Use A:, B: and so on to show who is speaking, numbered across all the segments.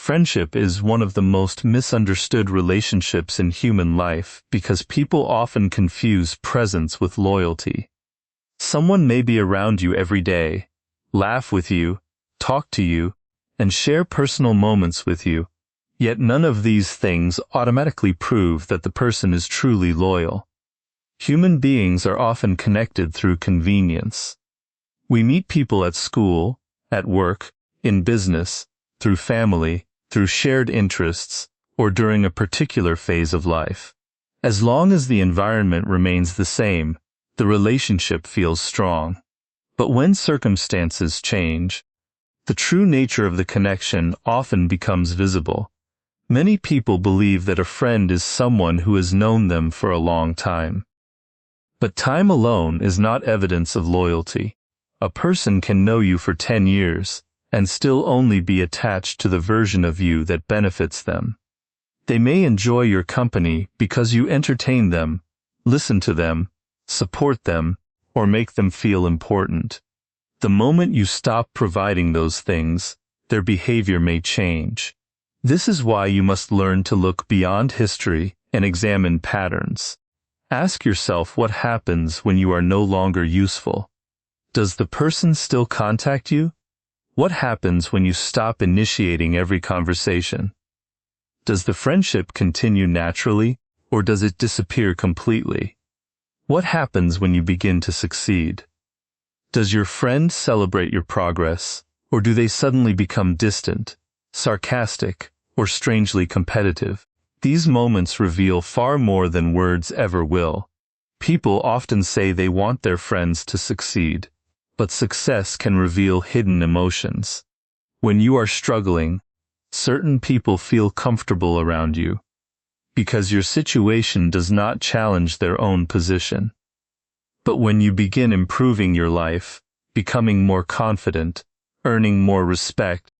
A: Friendship is one of the most misunderstood relationships in human life because people often confuse presence with loyalty. Someone may be around you every day, laugh with you, talk to you, and share personal moments with you, yet none of these things automatically prove that the person is truly loyal. Human beings are often connected through convenience. We meet people at school, at work, in business, through family, through shared interests, or during a particular phase of life. As long as the environment remains the same, the relationship feels strong. But when circumstances change, the true nature of the connection often becomes visible. Many people believe that a friend is someone who has known them for a long time. But time alone is not evidence of loyalty. A person can know you for 10 years and still only be attached to the version of you that benefits them. They may enjoy your company because you entertain them, listen to them, support them, or make them feel important. The moment you stop providing those things, their behavior may change. This is why you must learn to look beyond history and examine patterns. Ask yourself what happens when you are no longer useful. Does the person still contact you? What happens when you stop initiating every conversation? Does the friendship continue naturally, or does it disappear completely? What happens when you begin to succeed? Does your friend celebrate your progress, or do they suddenly become distant, sarcastic, or strangely competitive? These moments reveal far more than words ever will. People often say they want their friends to succeed, but success can reveal hidden emotions. When you are struggling, certain people feel comfortable around you because your situation does not challenge their own position. But when you begin improving your life, becoming more confident, earning more respect,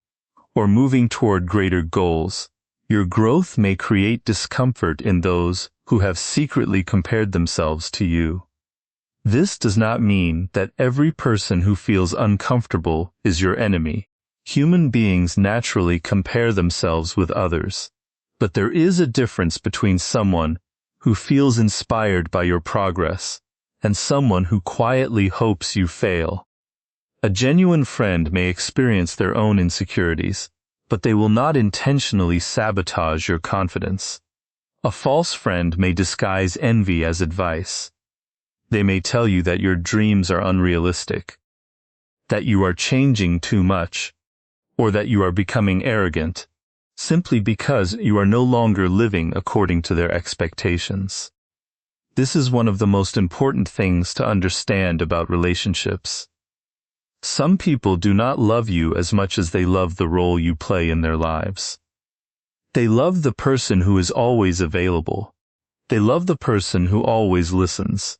A: or moving toward greater goals, your growth may create discomfort in those who have secretly compared themselves to you. This does not mean that every person who feels uncomfortable is your enemy. Human beings naturally compare themselves with others. But there is a difference between someone who feels inspired by your progress and someone who quietly hopes you fail. A genuine friend may experience their own insecurities, but they will not intentionally sabotage your confidence. A false friend may disguise envy as advice. They may tell you that your dreams are unrealistic, that you are changing too much, or that you are becoming arrogant, simply because you are no longer living according to their expectations. This is one of the most important things to understand about relationships. Some people do not love you as much as they love the role you play in their lives. They love the person who is always available. They love the person who always listens.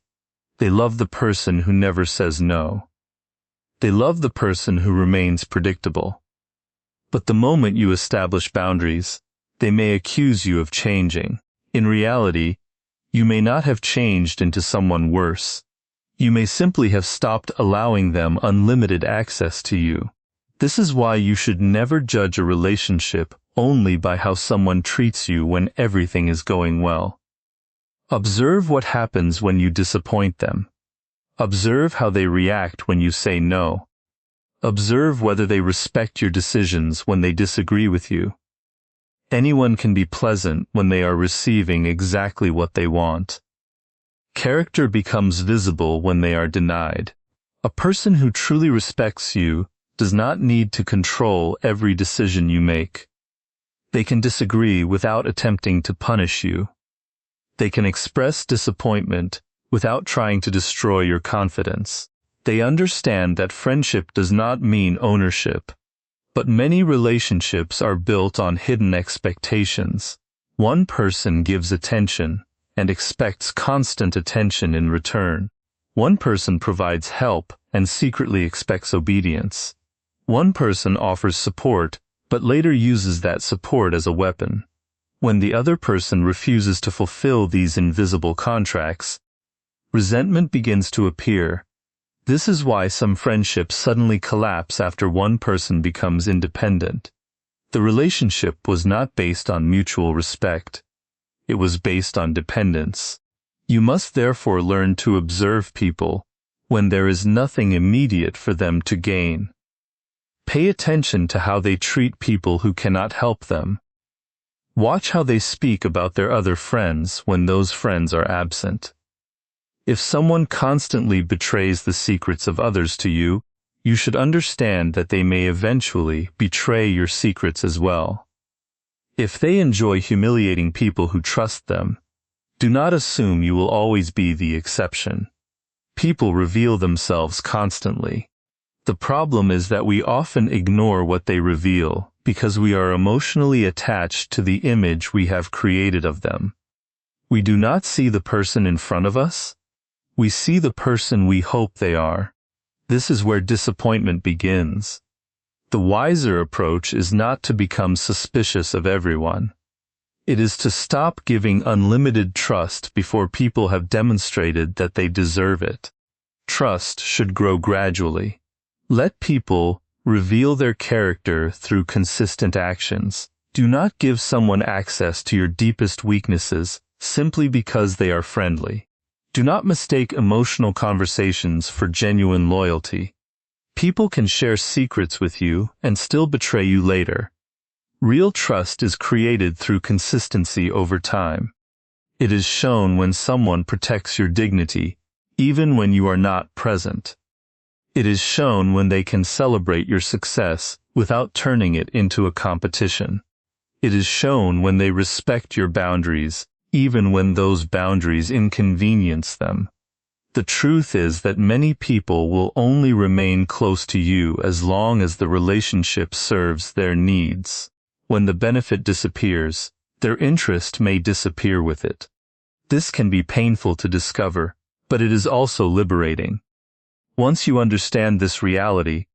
A: They love the person who never says no. They love the person who remains predictable. But the moment you establish boundaries, they may accuse you of changing. In reality, you may not have changed into someone worse. You may simply have stopped allowing them unlimited access to you. This is why you should never judge a relationship only by how someone treats you when everything is going well. Observe what happens when you disappoint them. Observe how they react when you say no. Observe whether they respect your decisions when they disagree with you. Anyone can be pleasant when they are receiving exactly what they want. Character becomes visible when they are denied. A person who truly respects you does not need to control every decision you make. They can disagree without attempting to punish you. They can express disappointment without trying to destroy your confidence. They understand that friendship does not mean ownership, but many relationships are built on hidden expectations. One person gives attention and expects constant attention in return. One person provides help and secretly expects obedience. One person offers support, but later uses that support as a weapon. When the other person refuses to fulfill these invisible contracts, resentment begins to appear. This is why some friendships suddenly collapse after one person becomes independent. The relationship was not based on mutual respect. It was based on dependence. You must therefore learn to observe people when there is nothing immediate for them to gain. Pay attention to how they treat people who cannot help them. Watch how they speak about their other friends when those friends are absent. If someone constantly betrays the secrets of others to you, you should understand that they may eventually betray your secrets as well. If they enjoy humiliating people who trust them, do not assume you will always be the exception. People reveal themselves constantly. The problem is that we often ignore what they reveal because we are emotionally attached to the image we have created of them. We do not see the person in front of us. We see the person we hope they are. This is where disappointment begins. The wiser approach is not to become suspicious of everyone. It is to stop giving unlimited trust before people have demonstrated that they deserve it. Trust should grow gradually. Let people reveal their character through consistent actions. Do not give someone access to your deepest weaknesses simply because they are friendly. Do not mistake emotional conversations for genuine loyalty. People can share secrets with you and still betray you later. Real trust is created through consistency over time. It is shown when someone protects your dignity, even when you are not present. It is shown when they can celebrate your success without turning it into a competition. It is shown when they respect your boundaries, even when those boundaries inconvenience them. The truth is that many people will only remain close to you as long as the relationship serves their needs. When the benefit disappears, their interest may disappear with it. This can be painful to discover, but it is also liberating. Once you understand this reality,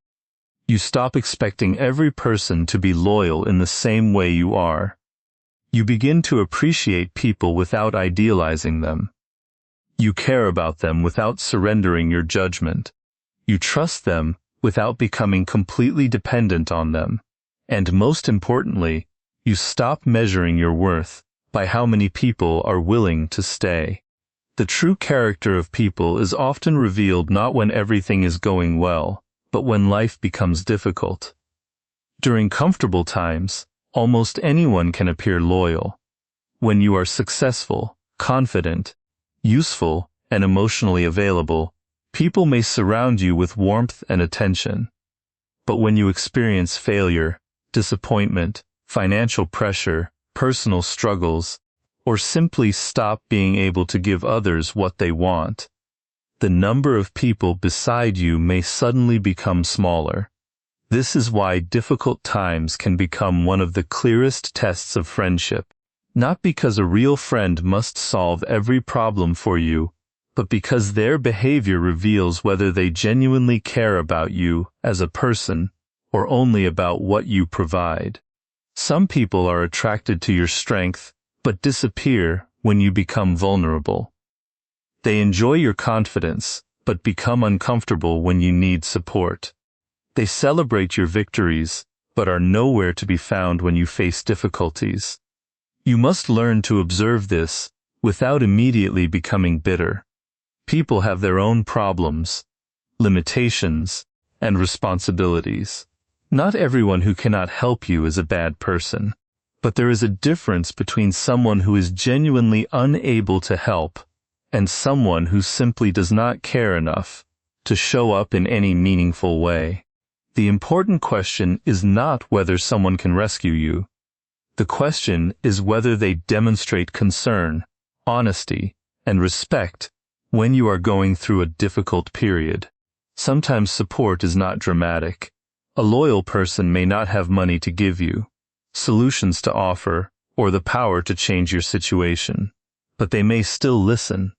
A: you stop expecting every person to be loyal in the same way you are. You begin to appreciate people without idealizing them. You care about them without surrendering your judgment. You trust them without becoming completely dependent on them. And most importantly, you stop measuring your worth by how many people are willing to stay. The true character of people is often revealed not when everything is going well, but when life becomes difficult. During comfortable times, almost anyone can appear loyal. When you are successful, confident, useful, and emotionally available, people may surround you with warmth and attention. But when you experience failure, disappointment, financial pressure, personal struggles, or simply stop being able to give others what they want, the number of people beside you may suddenly become smaller. This is why difficult times can become one of the clearest tests of friendship, not because a real friend must solve every problem for you, but because their behavior reveals whether they genuinely care about you as a person or only about what you provide. Some people are attracted to your strength, but disappear when you become vulnerable. They enjoy your confidence, but become uncomfortable when you need support. They celebrate your victories, but are nowhere to be found when you face difficulties. You must learn to observe this without immediately becoming bitter. People have their own problems, limitations, and responsibilities. Not everyone who cannot help you is a bad person, but there is a difference between someone who is genuinely unable to help and someone who simply does not care enough to show up in any meaningful way. The important question is not whether someone can rescue you. The question is whether they demonstrate concern, honesty, and respect when you are going through a difficult period. Sometimes support is not dramatic. A loyal person may not have money to give you, solutions to offer, or the power to change your situation. But they may still listen.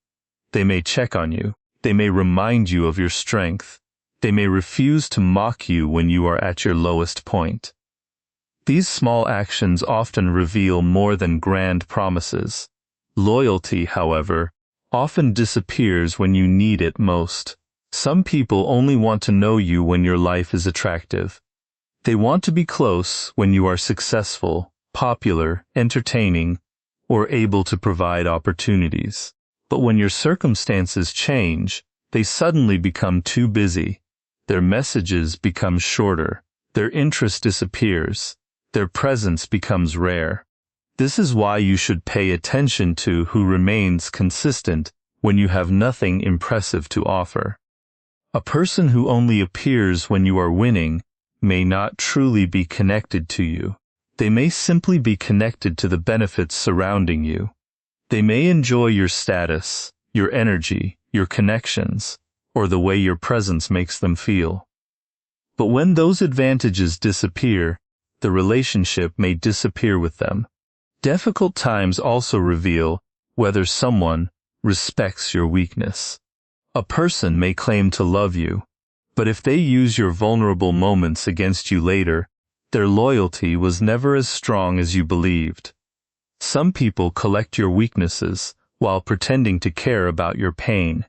A: They may check on you. They may remind you of your strength. They may refuse to mock you when you are at your lowest point. These small actions often reveal more than grand promises. Loyalty, however, often disappears when you need it most. Some people only want to know you when your life is attractive. They want to be close when you are successful, popular, entertaining, or able to provide opportunities. But when your circumstances change, they suddenly become too busy. Their messages become shorter. Their interest disappears. Their presence becomes rare. This is why you should pay attention to who remains consistent when you have nothing impressive to offer. A person who only appears when you are winning may not truly be connected to you. They may simply be connected to the benefits surrounding you. They may enjoy your status, your energy, your connections, or the way your presence makes them feel. But when those advantages disappear, the relationship may disappear with them. Difficult times also reveal whether someone respects your weakness. A person may claim to love you, but if they use your vulnerable moments against you later, their loyalty was never as strong as you believed. Some people collect your weaknesses while pretending to care about your pain.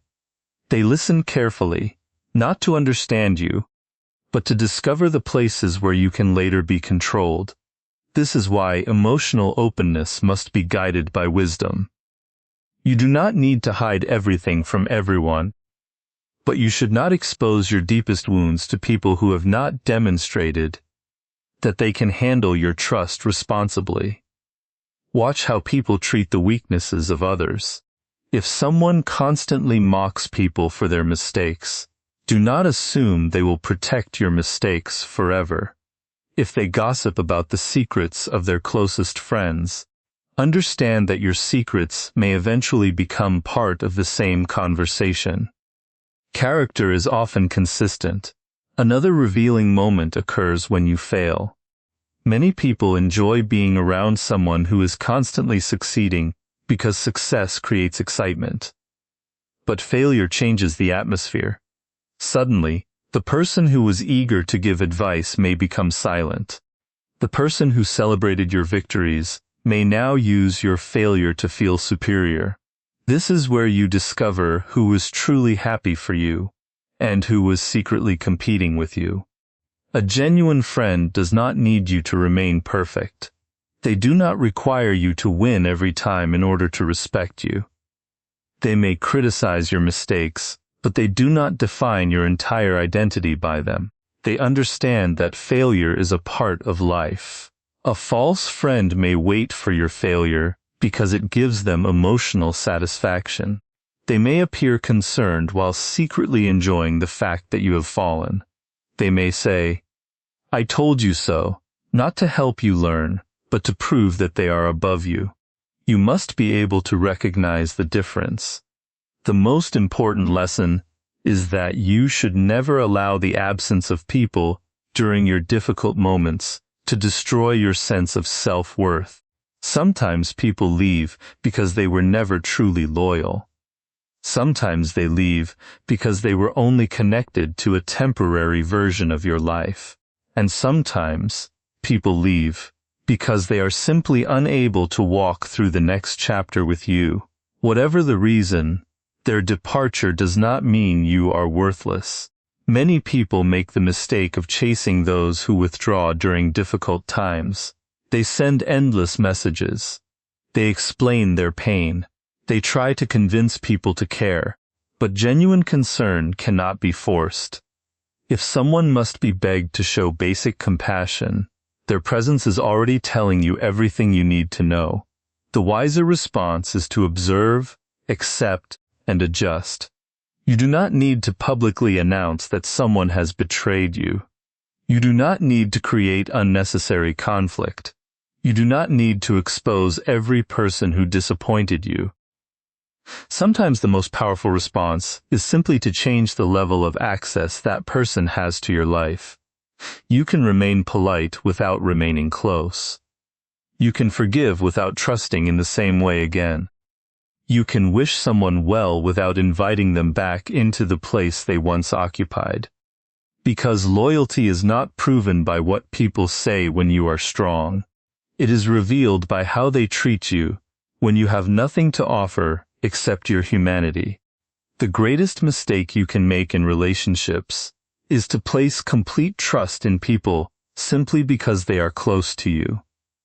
A: They listen carefully, not to understand you, but to discover the places where you can later be controlled. This is why emotional openness must be guided by wisdom. You do not need to hide everything from everyone, but you should not expose your deepest wounds to people who have not demonstrated that they can handle your trust responsibly. Watch how people treat the weaknesses of others. If someone constantly mocks people for their mistakes, do not assume they will protect your mistakes forever. If they gossip about the secrets of their closest friends, understand that your secrets may eventually become part of the same conversation. Character is often consistent. Another revealing moment occurs when you fail. Many people enjoy being around someone who is constantly succeeding because success creates excitement. But failure changes the atmosphere. Suddenly, the person who was eager to give advice may become silent. The person who celebrated your victories may now use your failure to feel superior. This is where you discover who was truly happy for you and who was secretly competing with you. A genuine friend does not need you to remain perfect. They do not require you to win every time in order to respect you. They may criticize your mistakes, but they do not define your entire identity by them. They understand that failure is a part of life. A false friend may wait for your failure because it gives them emotional satisfaction. They may appear concerned while secretly enjoying the fact that you have fallen. They may say, "I told you so," not to help you learn, but to prove that they are above you. You must be able to recognize the difference. The most important lesson is that you should never allow the absence of people during your difficult moments to destroy your sense of self-worth. Sometimes people leave because they were never truly loyal. Sometimes they leave because they were only connected to a temporary version of your life. And sometimes people leave because they are simply unable to walk through the next chapter with you. Whatever the reason, their departure does not mean you are worthless. Many people make the mistake of chasing those who withdraw during difficult times. They send endless messages. They explain their pain. They try to convince people to care, but genuine concern cannot be forced. If someone must be begged to show basic compassion, their presence is already telling you everything you need to know. The wiser response is to observe, accept, and adjust. You do not need to publicly announce that someone has betrayed you. You do not need to create unnecessary conflict. You do not need to expose every person who disappointed you. Sometimes the most powerful response is simply to change the level of access that person has to your life. You can remain polite without remaining close. You can forgive without trusting in the same way again. You can wish someone well without inviting them back into the place they once occupied. Because loyalty is not proven by what people say when you are strong. It is revealed by how they treat you when you have nothing to offer except your humanity. The greatest mistake you can make in relationships is to place complete trust in people simply because they are close to you.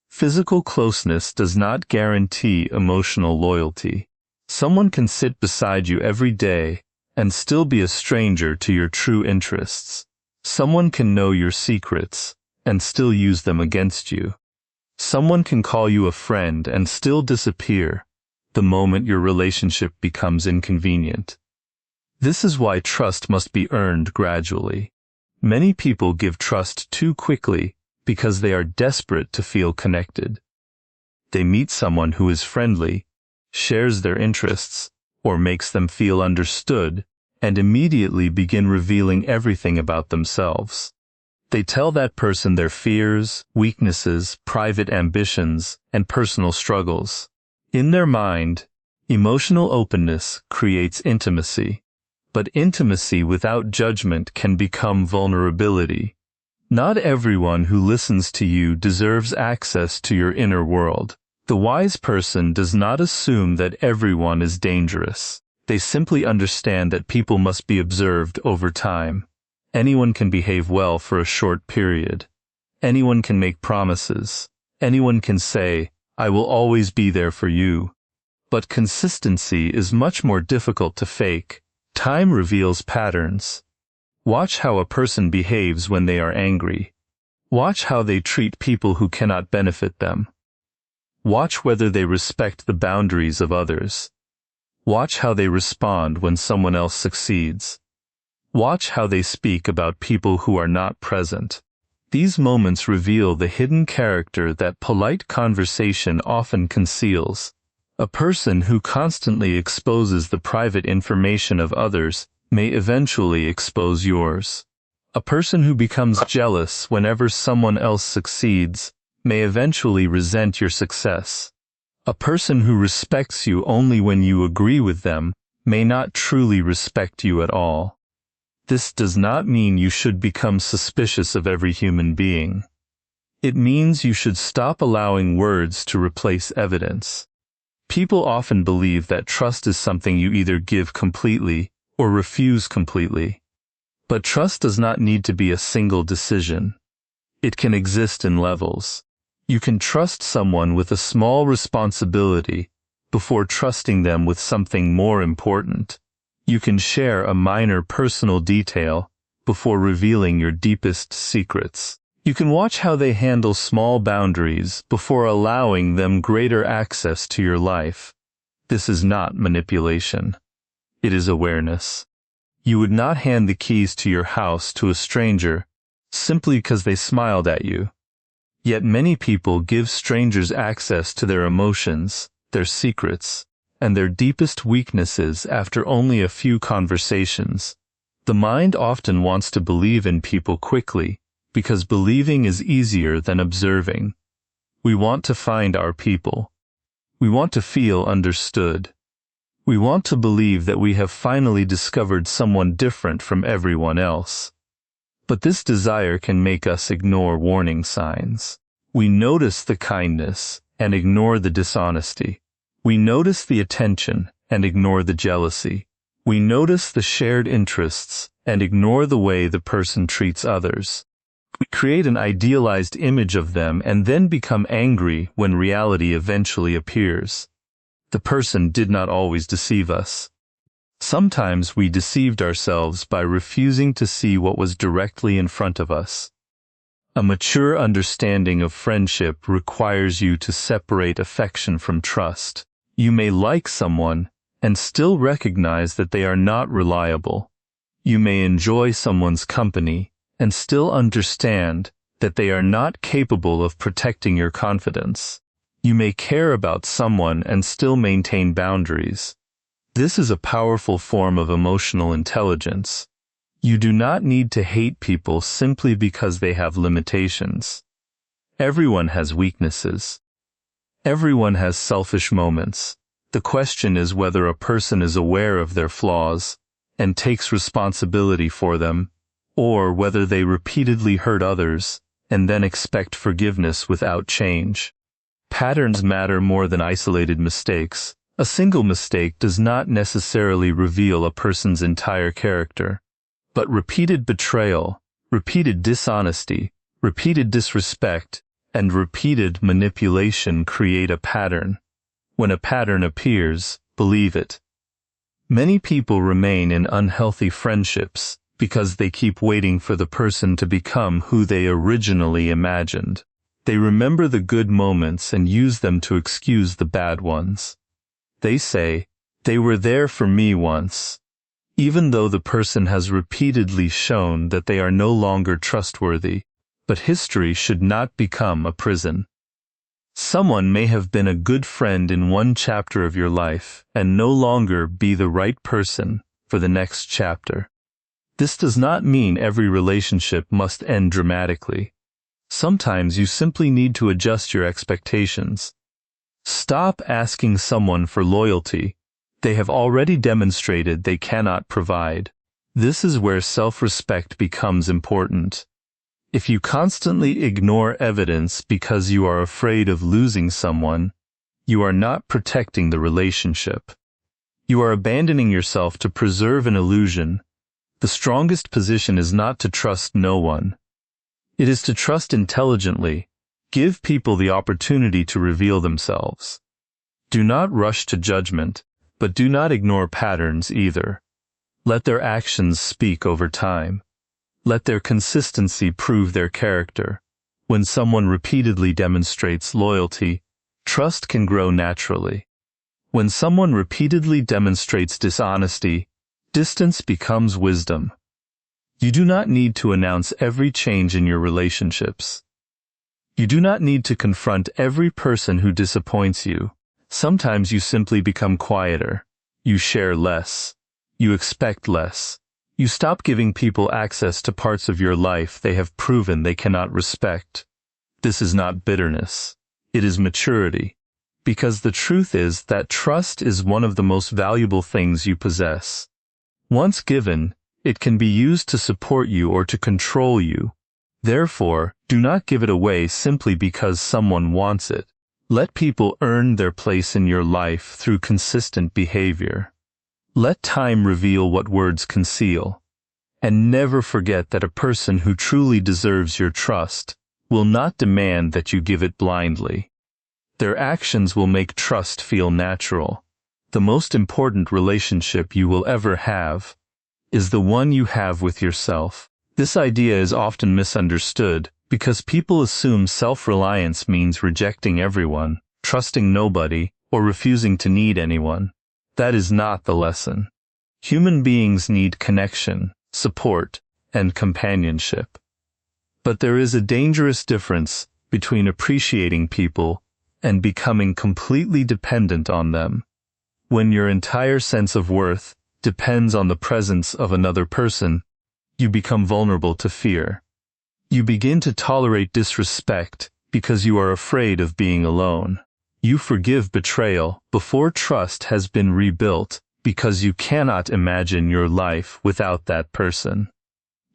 A: Physical closeness does not guarantee emotional loyalty. Someone can sit beside you every day and still be a stranger to your true interests. Someone can know your secrets and still use them against you. Someone can call you a friend and still disappear the moment your relationship becomes inconvenient. This is why trust must be earned gradually. Many people give trust too quickly because they are desperate to feel connected. They meet someone who is friendly, shares their interests, or makes them feel understood, and immediately begin revealing everything about themselves. They tell that person their fears, weaknesses, private ambitions, and personal struggles. In their mind, emotional openness creates intimacy, but intimacy without judgment can become vulnerability. Not everyone who listens to you deserves access to your inner world. The wise person does not assume that everyone is dangerous. They simply understand that people must be observed over time. Anyone can behave well for a short period. Anyone can make promises. Anyone can say, "I will always be there for you." But consistency is much more difficult to fake. Time reveals patterns. Watch how a person behaves when they are angry. Watch how they treat people who cannot benefit them. Watch whether they respect the boundaries of others. Watch how they respond when someone else succeeds. Watch how they speak about people who are not present. These moments reveal the hidden character that polite conversation often conceals. A person who constantly exposes the private information of others may eventually expose yours. A person who becomes jealous whenever someone else succeeds may eventually resent your success. A person who respects you only when you agree with them may not truly respect you at all. This does not mean you should become suspicious of every human being. It means you should stop allowing words to replace evidence. People often believe that trust is something you either give completely or refuse completely. But trust does not need to be a single decision. It can exist in levels. You can trust someone with a small responsibility before trusting them with something more important. You can share a minor personal detail before revealing your deepest secrets. You can watch how they handle small boundaries before allowing them greater access to your life. This is not manipulation. It is awareness. You would not hand the keys to your house to a stranger simply because they smiled at you. Yet many people give strangers access to their emotions, their secrets, and their deepest weaknesses after only a few conversations. The mind often wants to believe in people quickly because believing is easier than observing. We want to find our people. We want to feel understood. We want to believe that we have finally discovered someone different from everyone else. But this desire can make us ignore warning signs. We notice the kindness and ignore the dishonesty. We notice the attention and ignore the jealousy. We notice the shared interests and ignore the way the person treats others. We create an idealized image of them and then become angry when reality eventually appears. The person did not always deceive us. Sometimes we deceived ourselves by refusing to see what was directly in front of us. A mature understanding of friendship requires you to separate affection from trust. You may like someone and still recognize that they are not reliable. You may enjoy someone's company and still understand that they are not capable of protecting your confidence. You may care about someone and still maintain boundaries. This is a powerful form of emotional intelligence. You do not need to hate people simply because they have limitations. Everyone has weaknesses. Everyone has selfish moments. The question is whether a person is aware of their flaws and takes responsibility for them, or whether they repeatedly hurt others and then expect forgiveness without change. Patterns matter more than isolated mistakes. A single mistake does not necessarily reveal a person's entire character, but repeated betrayal, repeated dishonesty, Repeated disrespect and repeated manipulation create a pattern. When a pattern appears, believe it. Many people remain in unhealthy friendships because they keep waiting for the person to become who they originally imagined. They remember the good moments and use them to excuse the bad ones. They say, "They were there for me once," even though the person has repeatedly shown that they are no longer trustworthy. But history should not become a prison. Someone may have been a good friend in one chapter of your life and no longer be the right person for the next chapter. This does not mean every relationship must end dramatically. Sometimes you simply need to adjust your expectations. Stop asking someone for loyalty. They have already demonstrated they cannot provide. This is where self-respect becomes important. If you constantly ignore evidence because you are afraid of losing someone, you are not protecting the relationship. You are abandoning yourself to preserve an illusion. The strongest position is not to trust no one. It is to trust intelligently. Give people the opportunity to reveal themselves. Do not rush to judgment, but do not ignore patterns either. Let their actions speak over time. Let their consistency prove their character. When someone repeatedly demonstrates loyalty, trust can grow naturally. When someone repeatedly demonstrates dishonesty, distance becomes wisdom. You do not need to announce every change in your relationships. You do not need to confront every person who disappoints you. Sometimes you simply become quieter. You share less. You expect less. You stop giving people access to parts of your life they have proven they cannot respect. This is not bitterness. It is maturity. Because the truth is that trust is one of the most valuable things you possess. Once given, it can be used to support you or to control you. Therefore, do not give it away simply because someone wants it. Let people earn their place in your life through consistent behavior. Let time reveal what words conceal. And never forget that a person who truly deserves your trust will not demand that you give it blindly. Their actions will make trust feel natural. The most important relationship you will ever have is the one you have with yourself. This idea is often misunderstood because people assume self-reliance means rejecting everyone, trusting nobody, or refusing to need anyone. That is not the lesson. Human beings need connection, support, and companionship. But there is a dangerous difference between appreciating people and becoming completely dependent on them. When your entire sense of worth depends on the presence of another person, you become vulnerable to fear. You begin to tolerate disrespect because you are afraid of being alone. You forgive betrayal before trust has been rebuilt because you cannot imagine your life without that person.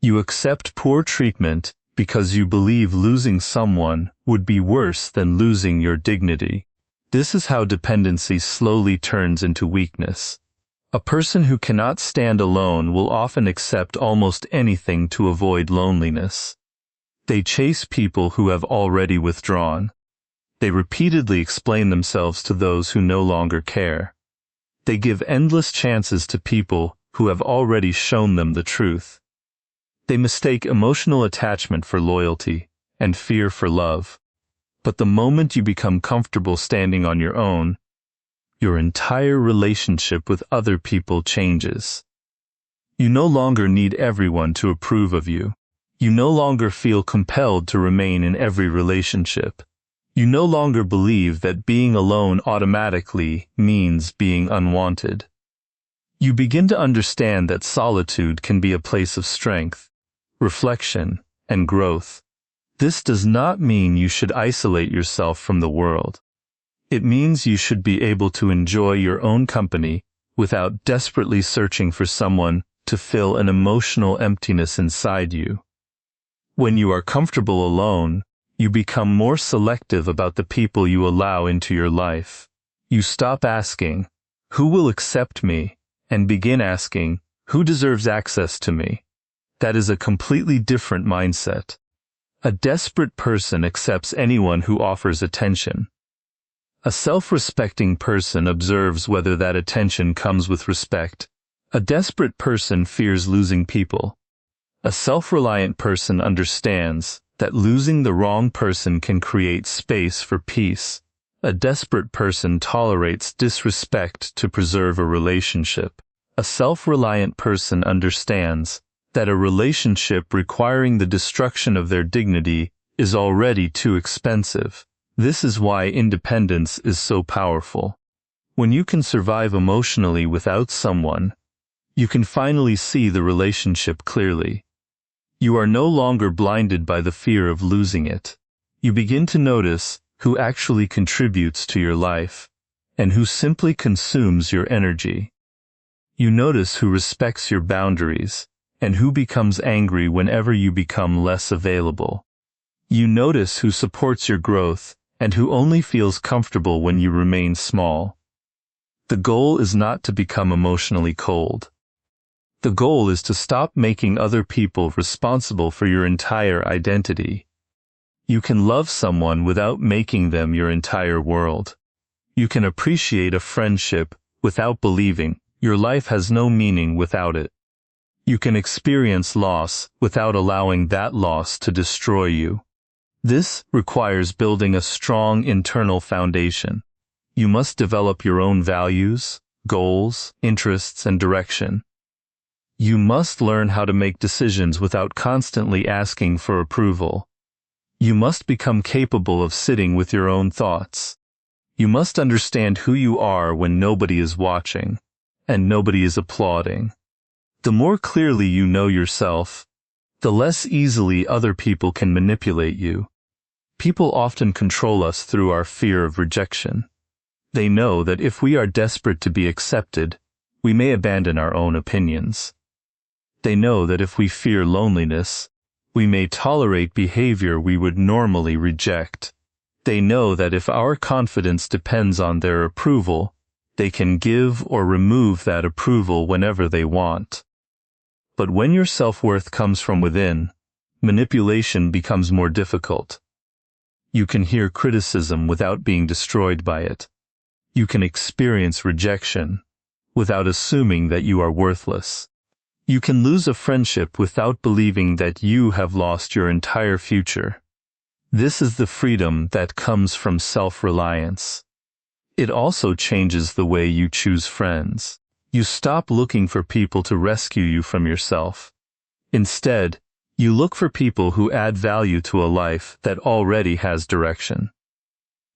A: You accept poor treatment because you believe losing someone would be worse than losing your dignity. This is how dependency slowly turns into weakness. A person who cannot stand alone will often accept almost anything to avoid loneliness. They chase people who have already withdrawn. They repeatedly explain themselves to those who no longer care. They give endless chances to people who have already shown them the truth. They mistake emotional attachment for loyalty and fear for love. But the moment you become comfortable standing on your own, your entire relationship with other people changes. You no longer need everyone to approve of you. You no longer feel compelled to remain in every relationship. You no longer believe that being alone automatically means being unwanted. You begin to understand that solitude can be a place of strength, reflection, and growth. This does not mean you should isolate yourself from the world. It means you should be able to enjoy your own company without desperately searching for someone to fill an emotional emptiness inside you. When you are comfortable alone, you become more selective about the people you allow into your life. You stop asking, "Who will accept me?" and begin asking, "Who deserves access to me?" That is a completely different mindset. A desperate person accepts anyone who offers attention. A self-respecting person observes whether that attention comes with respect. A desperate person fears losing people. A self-reliant person understands that losing the wrong person can create space for peace. A desperate person tolerates disrespect to preserve a relationship. A self-reliant person understands that a relationship requiring the destruction of their dignity is already too expensive. This is why independence is so powerful. When you can survive emotionally without someone, you can finally see the relationship clearly. You are no longer blinded by the fear of losing it. You begin to notice who actually contributes to your life and who simply consumes your energy. You notice who respects your boundaries and who becomes angry whenever you become less available. You notice who supports your growth and who only feels comfortable when you remain small. The goal is not to become emotionally cold. The goal is to stop making other people responsible for your entire identity. You can love someone without making them your entire world. You can appreciate a friendship without believing your life has no meaning without it. You can experience loss without allowing that loss to destroy you. This requires building a strong internal foundation. You must develop your own values, goals, interests, and direction. You must learn how to make decisions without constantly asking for approval. You must become capable of sitting with your own thoughts. You must understand who you are when nobody is watching and nobody is applauding. The more clearly you know yourself, the less easily other people can manipulate you. People often control us through our fear of rejection. They know that if we are desperate to be accepted, we may abandon our own opinions. They know that if we fear loneliness, we may tolerate behavior we would normally reject. They know that if our confidence depends on their approval, they can give or remove that approval whenever they want. But when your self-worth comes from within, manipulation becomes more difficult. You can hear criticism without being destroyed by it. You can experience rejection without assuming that you are worthless. You can lose a friendship without believing that you have lost your entire future. This is the freedom that comes from self-reliance. It also changes the way you choose friends. You stop looking for people to rescue you from yourself. Instead, you look for people who add value to a life that already has direction.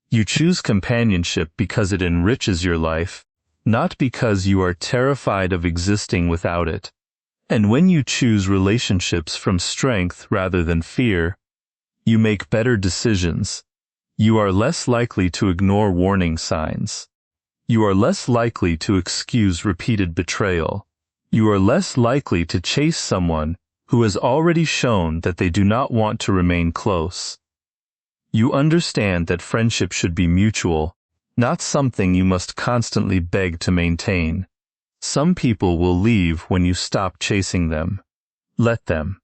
A: You choose companionship because it enriches your life, not because you are terrified of existing without it. And when you choose relationships from strength rather than fear, you make better decisions. You are less likely to ignore warning signs. You are less likely to excuse repeated betrayal. You are less likely to chase someone who has already shown that they do not want to remain close. You understand that friendship should be mutual, not something you must constantly beg to maintain. Some people will leave when you stop chasing them. Let them.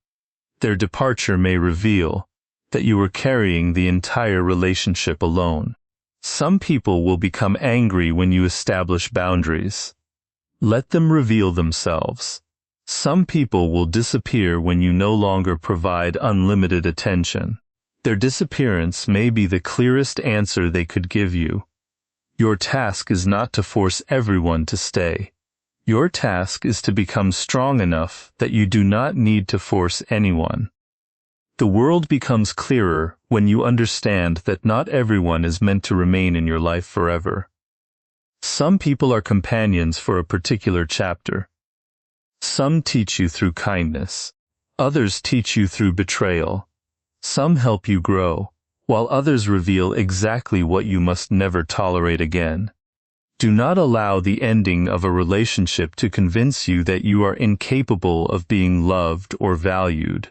A: Their departure may reveal that you were carrying the entire relationship alone. Some people will become angry when you establish boundaries. Let them reveal themselves. Some people will disappear when you no longer provide unlimited attention. Their disappearance may be the clearest answer they could give you. Your task is not to force everyone to stay. Your task is to become strong enough that you do not need to force anyone. The world becomes clearer when you understand that not everyone is meant to remain in your life forever. Some people are companions for a particular chapter. Some teach you through kindness. Others teach you through betrayal. Some help you grow, while others reveal exactly what you must never tolerate again. Do not allow the ending of a relationship to convince you that you are incapable of being loved or valued.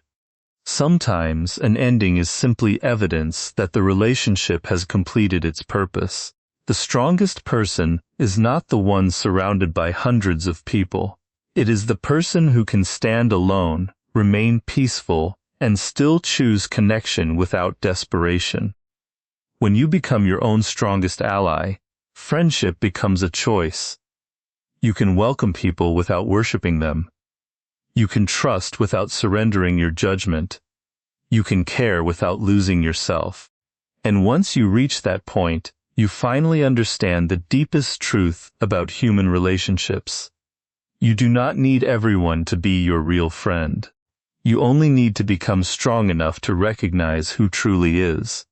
A: Sometimes an ending is simply evidence that the relationship has completed its purpose. The strongest person is not the one surrounded by hundreds of people. It is the person who can stand alone, remain peaceful, and still choose connection without desperation. When you become your own strongest ally, friendship becomes a choice. You can welcome people without worshiping them. You can trust without surrendering your judgment. You can care without losing yourself. And once you reach that point, you finally understand the deepest truth about human relationships. You do not need everyone to be your real friend. You only need to become strong enough to recognize who truly is.